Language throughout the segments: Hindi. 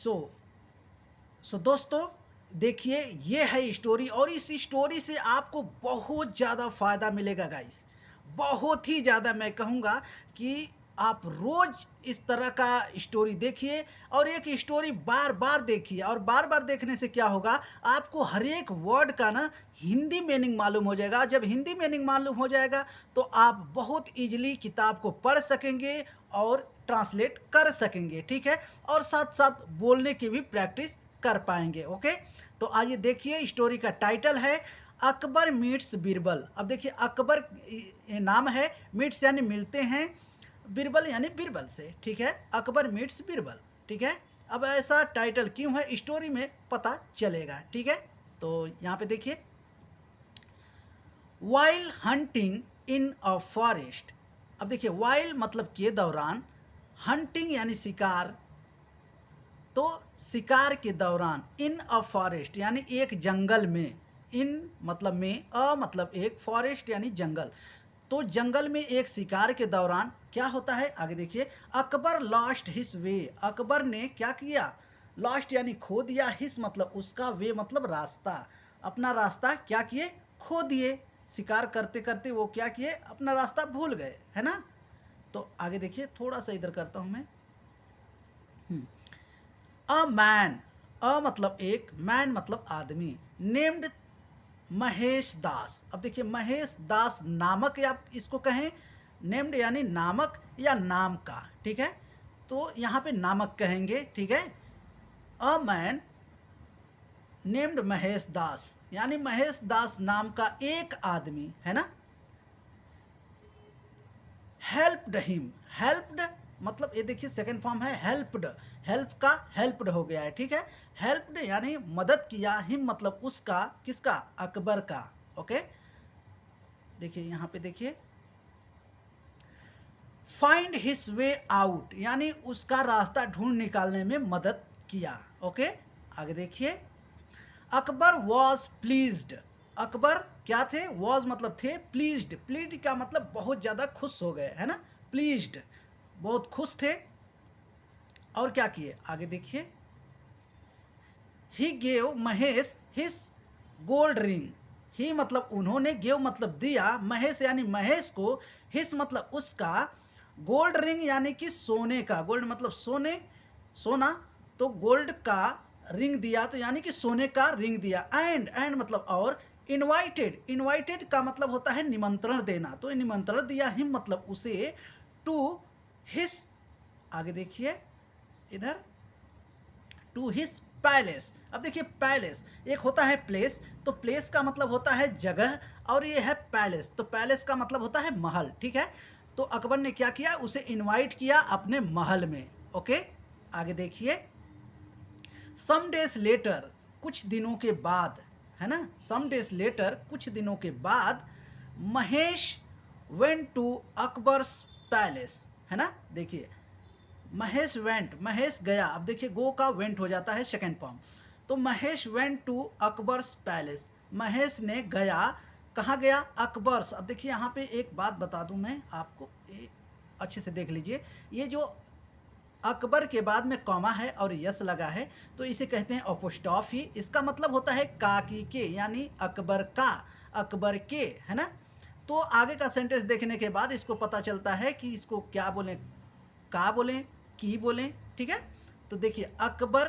सो दोस्तों देखिए, ये है स्टोरी और इस स्टोरी से आपको बहुत ज़्यादा फ़ायदा मिलेगा गाइस। बहुत ही ज़्यादा मैं कहूँगा कि आप रोज़ इस तरह का स्टोरी देखिए और एक स्टोरी बार-बार देखिए और बार-बार देखने से क्या होगा, आपको हर एक वर्ड का ना हिंदी मीनिंग मालूम हो जाएगा। जब हिंदी मीनिंग मालूम हो जाएगा तो आप बहुत ईज़िली किताब को पढ़ सकेंगे और ट्रांसलेट कर सकेंगे, ठीक है? और साथ-साथ बोलने की भी प्रैक्टिस कर पाएंगे। ओके, तो आइए देखिए, स्टोरी का टाइटल है अकबर मीट्स बीरबल। अब देखिए, अकबर नाम है, मीट्स यानी मिलते हैं, बीरबल यानी बीरबल से, ठीक है? अकबर मीट्स बीरबल, ठीक है? अब ऐसा टाइटल क्यों है स्टोरी में पता चलेगा, ठीक है? तो यहाँ पे देखिए, while hunting in a forest. अब देखिए, वाइल मतलब के दौरान, हंटिंग यानी शिकार, तो शिकार के दौरान, इन अ फॉरेस्ट यानी एक जंगल में, इन मतलब में, अ मतलब एक, फॉरेस्ट यानी जंगल, तो जंगल में एक शिकार के दौरान क्या होता है आगे देखिए, Akbar lost his way. Akbar ने क्या किया, लॉस्ट यानी खो दिया, हिज मतलब उसका, वे मतलब रास्ता, अपना रास्ता क्या किए, खो दिए। शिकार करते करते वो क्या किए, अपना रास्ता भूल गए, है ना? तो आगे देखिए, थोड़ा सा इधर करता हूं मैं। अ मैन, अ मतलब एक, मैन मतलब आदमी, नेम्ड महेश दास। अब देखिए, महेश दास नामक, या आप इसको कहें नेम्ड यानी नामक या नाम का, ठीक है? तो यहाँ पे नामक कहेंगे, ठीक है? अ मैन नेम्ड महेश दास यानी महेश दास नाम का एक आदमी, है ना? हेल्प्ड हिम, हेल्प्ड मतलब ये देखिए सेकंड फॉर्म है हेल्प्ड, हेल्प का हेल्प्ड हो गया है, ठीक है? हेल्प्ड यानी मदद किया, हिम मतलब उसका, किसका, अकबर का। ओके, देखिए यहाँ पे देखिए, फाइंड हिज वे आउट यानी उसका रास्ता ढूंढ निकालने में मदद किया। ओके, आगे देखिए, अकबर वॉज प्लीज्ड। अकबर क्या थे, वॉज मतलब थे, प्लीज्ड, प्लीज का मतलब बहुत ज़्यादा खुश हो गए, है ना? प्लीज्ड, बहुत खुश थे। और क्या किए आगे देखिए, he gave Mahesh his gold ring. He मतलब उन्होंने, गेव मतलब दिया, महेश यानी महेश को, हिज मतलब उसका, गोल्ड रिंग यानी कि सोने का, गोल्ड मतलब सोने, सोना, तो गोल्ड का रिंग दिया, तो यानी कि सोने का रिंग दिया। एंड मतलब और, इनवाइटेड, इनवाइटेड का मतलब होता है निमंत्रण देना, तो निमंत्रण दिया, हिम मतलब उसे, टू हिज, आगे देखिए इधर, टू हिज पैलेस। अब देखिए, पैलेस एक होता है प्लेस, तो प्लेस का मतलब होता है जगह, और ये है पैलेस, तो पैलेस का मतलब होता है महल, ठीक है? तो अकबर ने क्या किया, उसे इनवाइट किया अपने महल में। ओके, आगे देखिए, सम डेज लेटर, कुछ दिनों के बाद, है ना? सम डेज लेटर, कुछ दिनों के बाद, Mahesh went to Akbar's palace, है ना? देखिए, महेश वेंट, महेश गया, अब देखिए गो का वेंट हो जाता है सेकेंड फॉर्म, तो Mahesh went to Akbar's palace, Mahesh ने गया, कहाँ गया, अकबर्स। अब देखिए यहाँ पे एक बात बता दूं मैं आपको, अच्छे से देख लीजिए, ये जो अकबर के बाद में कॉमा है और यस लगा है, तो इसे कहते हैं अपोस्ट्रोफी। इसका मतलब होता है का की के, यानी अकबर का, अकबर के, है ना? तो आगे का सेंटेंस देखने के बाद इसको पता चलता है कि इसको क्या बोलें, का बोलें, की बोलें, ठीक है? तो देखिए, अकबर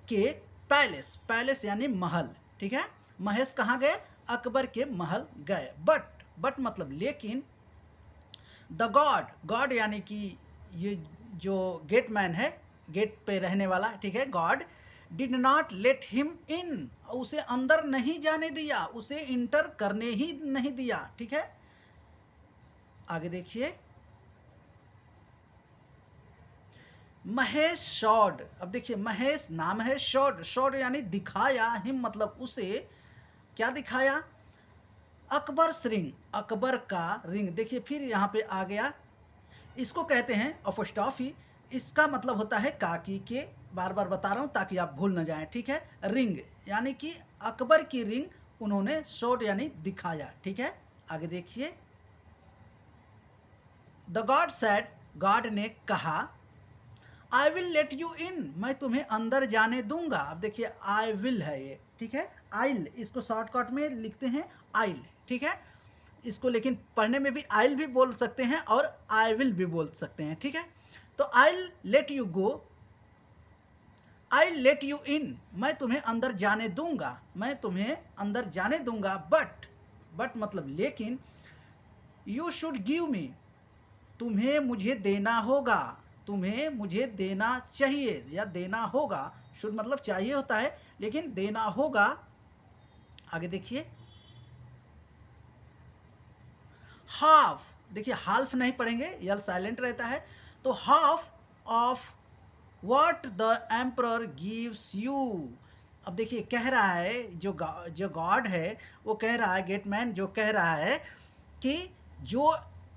के पैलेस, पैलेस यानी महल, ठीक है? महेश कहाँ गए, अकबर के महल गए। बट मतलब लेकिन, द गॉड, गॉड यानी कि ये जो गेट मैन है, गेट पे रहने वाला, ठीक है, God did not let him in, उसे अंदर नहीं जाने दिया, उसे इंटर करने ही नहीं दिया, ठीक है? आगे देखिए, महेश शॉड। अब देखिए, महेश नाम है, शॉड, शॉड यानी दिखाया, हिम मतलब उसे, क्या दिखाया, अकबर रिंग, अकबर का रिंग। देखिए फिर यहाँ पे आ गया, इसको कहते हैं अपोस्ट्रोफी, इसका मतलब होता है काकी के, बार बार बता रहा हूँ ताकि आप भूल न जाएं, ठीक है? रिंग यानी कि अकबर की रिंग उन्होंने शोड यानी दिखाया, ठीक है? आगे देखिए, द गॉड सेड, गॉड ने कहा, I will let you in, मैं तुम्हें अंदर जाने दूंगा। अब देखिए आई विल है ये, ठीक है, आइल, इसको शॉर्टकट में लिखते हैं आइल, ठीक है, इसको लेकिन पढ़ने में भी आइल भी बोल सकते हैं और आई विल भी बोल सकते हैं, ठीक है। तो I let you go, I let you in, मैं तुम्हें अंदर जाने दूंगा, मैं तुम्हें अंदर जाने दूंगा, बट मतलब लेकिन, यू शुड गिव मी, तुम्हें मुझे देना होगा, तुम्हें मुझे देना चाहिए या देना होगा, शुड मतलब चाहिए होता है लेकिन देना होगा। आगे देखिए हाफ, देखिए हाल्फ नहीं पढ़ेंगे, यल साइलेंट रहता है, तो half of what the emperor gives you. अब देखिए कह रहा है जो गॉड है वो कह रहा है, गेटमैन जो कह रहा है कि जो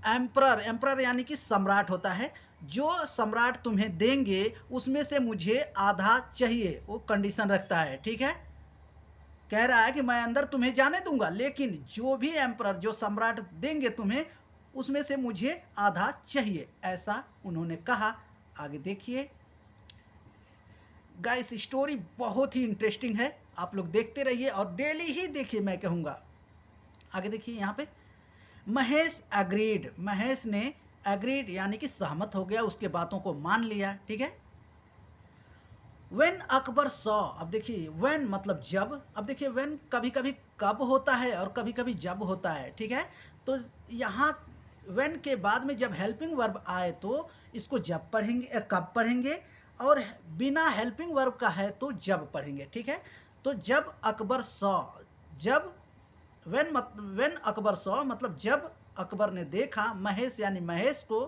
एम्परर यानी कि सम्राट होता है, जो सम्राट तुम्हें देंगे उसमें से मुझे आधा चाहिए, वो कंडीशन रखता है, ठीक है। कह रहा है कि मैं अंदर तुम्हें जाने दूंगा लेकिन जो भी एम्परर जो सम्राट देंगे तुम्हें उसमें से मुझे आधा चाहिए, ऐसा उन्होंने कहा। आगे देखिए गाइस, स्टोरी बहुत ही इंटरेस्टिंग है, आप लोग देखते रहिए और डेली ही देखिए मैं कहूँगा। आगे देखिए यहाँ पे महेश एग्रीड, महेश ने एग्रीड यानी कि सहमत हो गया, उसके बातों को मान लिया, ठीक है। व्हेन अकबर सॉ, अब देखिए व्हेन मतलब जब, अब देखिए व्हेन कभी कभी कब होता है और कभी कभी जब होता है, ठीक है। तो यहाँ व्हेन के बाद में जब हेल्पिंग वर्ब आए तो इसको जब पढ़ेंगे, कब पढ़ेंगे, और बिना हेल्पिंग वर्ब का है तो जब पढ़ेंगे, ठीक है। तो जब अकबर सॉ, जब व्हेन अकबर सॉ मतलब जब अकबर ने देखा महेश यानी महेश को,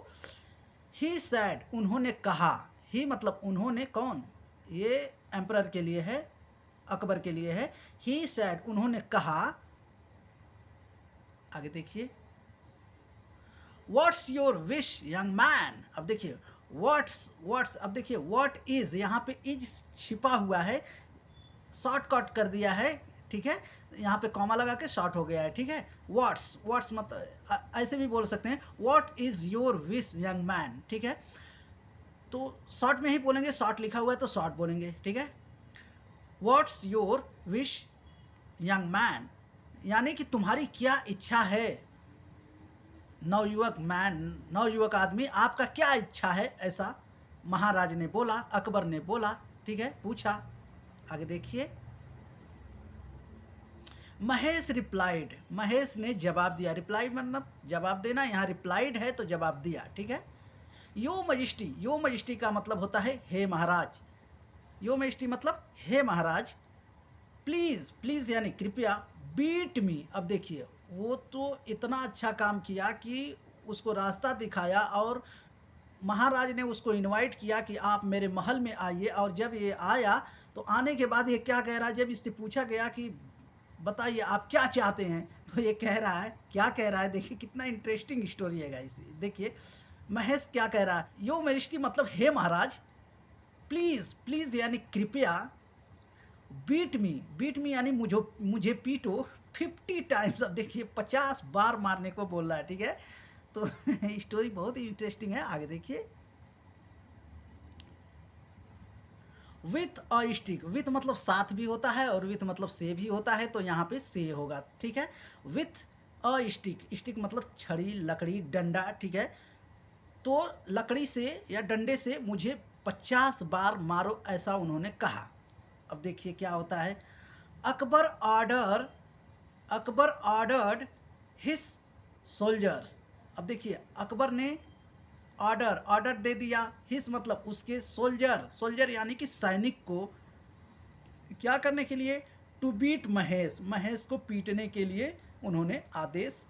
ही सैड उन्होंने कहा, ही मतलब उन्होंने, कौन, ये एम्परर के लिए है, अकबर के लिए है, ही सैड उन्होंने कहा। आगे देखिए what's your wish young man, अब देखिए व्हाट्स अब देखिए व्हाट इज, यहाँ पे इज छिपा हुआ है, शॉर्टकट कर दिया है, ठीक है, यहाँ पे कॉमा लगा के शॉर्ट हो गया है, ठीक है। व्हाट्स मतलब ऐसे भी बोल सकते हैं, what is your wish young man, ठीक है। तो शॉर्ट में ही बोलेंगे, शॉर्ट लिखा हुआ है तो शॉर्ट बोलेंगे, ठीक है। What's your wish young man यानी कि तुम्हारी क्या इच्छा है, नवयुवक मैन, नवयुवक आदमी, आपका क्या इच्छा है, ऐसा महाराज ने बोला, अकबर ने बोला, ठीक है, पूछा। आगे देखिए महेश रिप्लाइड, महेश ने जवाब दिया, रिप्लाइड मतलब जवाब देना, यहाँ रिप्लाइड है तो जवाब दिया, ठीक है। यो मजिस्ट्री का मतलब होता है हे महाराज, यो मजिस्ट्री मतलब हे महाराज, प्लीज यानी कृपया, बीट मी, अब देखिए वो तो इतना अच्छा काम किया कि उसको रास्ता दिखाया और महाराज ने उसको इनवाइट किया कि आप मेरे महल में आइए, और जब ये आया तो आने के बाद ये क्या कह रहा है, जब इससे पूछा गया कि बताइए आप क्या चाहते हैं, तो ये कह रहा है, क्या कह रहा है, देखिए कितना इंटरेस्टिंग स्टोरी है गाइस। देखिए महेश क्या कह रहा है, यो मेजेस्टी मतलब हे महाराज, प्लीज यानी कृपया, बीट मी यानी मुझे पीटो 50 टाइम्स, अब देखिए 50 बार मारने को बोल रहा है, ठीक है। तो स्टोरी बहुत ही इंटरेस्टिंग है। आगे देखिए विथ अ स्टिक, विथ मतलब साथ भी होता है और विथ मतलब से भी होता है, तो यहाँ पे से होगा, ठीक है। विथ अ स्टिक मतलब छड़ी, लकड़ी, डंडा, ठीक है। तो लकड़ी से या डंडे से मुझे 50 बार मारो, ऐसा उन्होंने कहा। अब देखिए क्या होता है, अकबर ऑर्डर्ड हिज सोल्जर्स, अब देखिए अकबर ने ऑर्डर दे दिया, हिज मतलब उसके, सोल्जर यानी कि सैनिक को क्या करने के लिए, टू बीट महेश को पीटने के लिए उन्होंने आदेश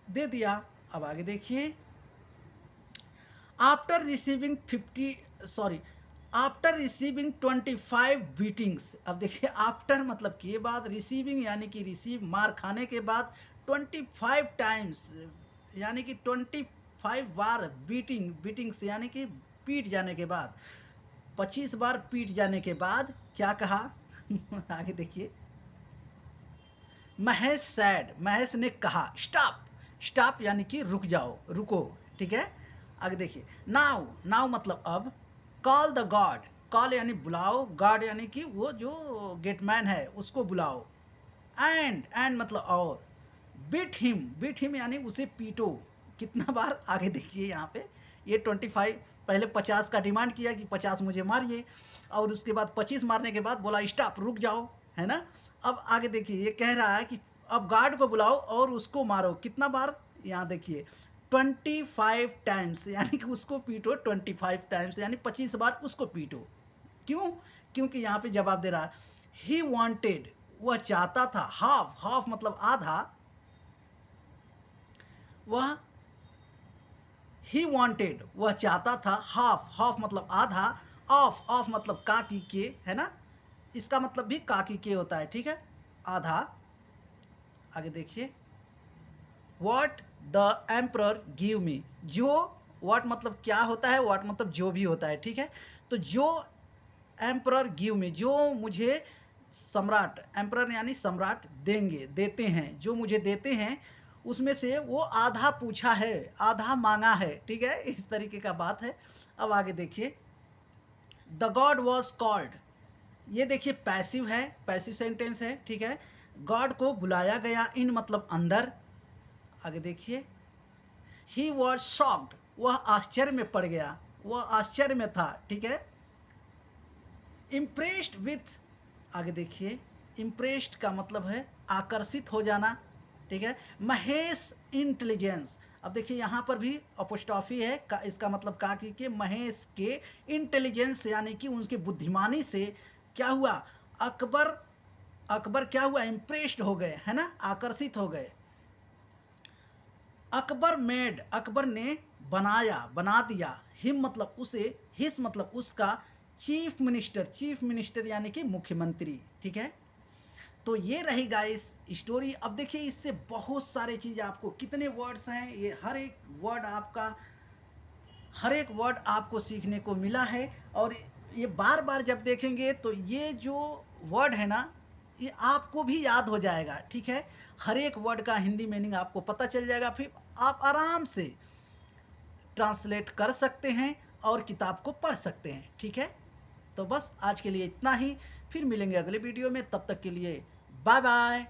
दे दिया। अब आगे देखिए आफ्टर रिसीविंग 25 बीटिंग्स, अब देखिए आफ्टर मतलब के बाद, रिसीविंग यानी कि रिसीव मार खाने के बाद, 25 टाइम्स यानी कि 25 बार, बीटिंग्स यानी कि पीट जाने के बाद, 25 बार पीट जाने के बाद क्या कहा आगे देखिए महेश ने कहा स्टॉप यानी कि रुक जाओ, रुको, ठीक है। आगे देखिए नाउ मतलब अब, कॉल द गॉड, कॉल यानी बुलाओ, गॉड यानी कि वो जो गेटमैन है उसको बुलाओ, एंड मतलब और, बीट हिम यानी उसे पीटो। कितना बार, आगे देखिए यहाँ पे, ये 25, पहले 50 का डिमांड किया कि 50 मुझे मारिए, और उसके बाद 25 मारने के बाद बोला स्टॉप, रुक जाओ, है ना। अब आगे देखिए, ये कह रहा है कि अब गार्ड को बुलाओ और उसको मारो। कितना बार, यहाँ देखिए 25 टाइम्स, यानी कि उसको पीटो 25 टाइम्स, यानी 25 बार उसको पीटो। क्यों? क्योंकि यहाँ पे जवाब दे रहा है, ही वॉन्टेड, वह चाहता था, हाफ, हाफ मतलब आधा, वह ही वॉन्टेड वह चाहता था, हाफ, हाफ मतलब आधा, ऑफ, ऑफ मतलब काकी के, है ना, इसका मतलब भी काकी के होता है, ठीक है, आधा। आगे देखिए, what the emperor give me, जो, व्हाट मतलब क्या होता है, व्हाट मतलब जो भी होता है, ठीक है। तो जो एम्परर गिव मी, जो मुझे सम्राट, एम्परर यानी सम्राट देंगे, देते हैं, जो मुझे देते हैं उसमें से वो आधा पूछा है, आधा मांगा है, ठीक है, इस तरीके का बात है। अब आगे देखिए, द गॉड वॉज कॉल्ड, ये देखिए पैसिव है, पैसिव सेंटेंस है, ठीक है। गॉड को बुलाया गया, इन मतलब अंदर। आगे देखिए, ही वॉज शॉक्ड, वह आश्चर्य में पड़ गया, वह आश्चर्य में था, ठीक है। इम्प्रेस्ड विथ, आगे देखिए, इम्प्रेस्ड का मतलब है आकर्षित हो जाना, ठीक है। महेश इंटेलिजेंस, अब देखिए यहाँ पर भी अपोस्ट्रॉफी है का, इसका मतलब काकी के, महेश के इंटेलिजेंस यानी कि उनकी बुद्धिमानी से क्या हुआ, अकबर, अकबर क्या हुआ, इम्प्रेस्ड हो गए, है ना, आकर्षित हो गए। अकबर मेड, अकबर ने बनाया, बना दिया, हिम मतलब उसे, हिस मतलब उसका, चीफ मिनिस्टर, चीफ मिनिस्टर यानी कि मुख्यमंत्री, ठीक है। तो ये रही गाइस स्टोरी। अब देखिए इससे बहुत सारे चीज़, आपको कितने वर्ड्स हैं, ये हर एक वर्ड आपका, हर एक वर्ड आपको सीखने को मिला है। और ये बार बार जब देखेंगे तो ये जो वर्ड है ना, ये आपको भी याद हो जाएगा, ठीक है। हर एक वर्ड का हिंदी मीनिंग आपको पता चल जाएगा, फिर आप आराम से ट्रांसलेट कर सकते हैं और किताब को पढ़ सकते हैं, ठीक है। तो बस आज के लिए इतना ही, फिर मिलेंगे अगले वीडियो में, तब तक के लिए बाय बाय।